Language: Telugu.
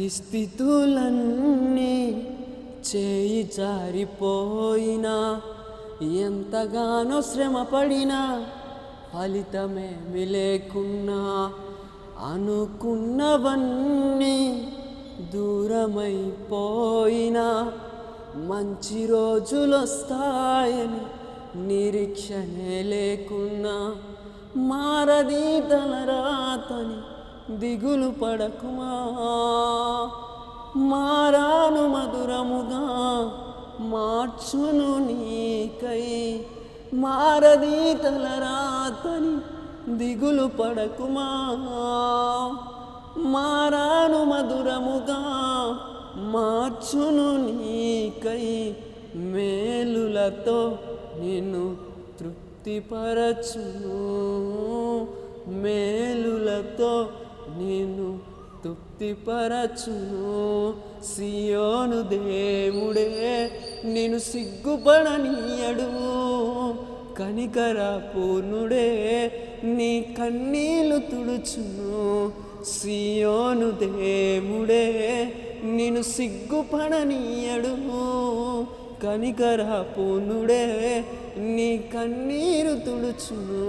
పరిస్థితులన్నీ చేయి జారిపోయినా ఎంతగానో శ్రమపడినా ఫలితమేమి లేకున్నా అనుకున్నవన్నీ దూరమైపోయినా మంచి రోజులొస్తాయని నిరీక్షణే లేకున్నా మారది తలరాతని దిగులు పడకుమా. మారాను మధురముగా మార్చును నీకై, మారది తలరాతని దిగులు పడకుమా. మారాను మధురముగా మార్చును నీకై, మేలులతో నిన్ను తృప్తిపరచును, మేలులతో నిన్ను తృప్తిపరచును. సియోను దేవుడే నిన్ను సిగ్గుపడనీయడు, కనికర పూర్ణుడే నీ కన్నీళ్లు తుడుచును. సియోను దేవుడే నిన్ను సిగ్గుపడనీయడు, కనికర పూర్ణుడే నీ కన్నీరు తుడుచును.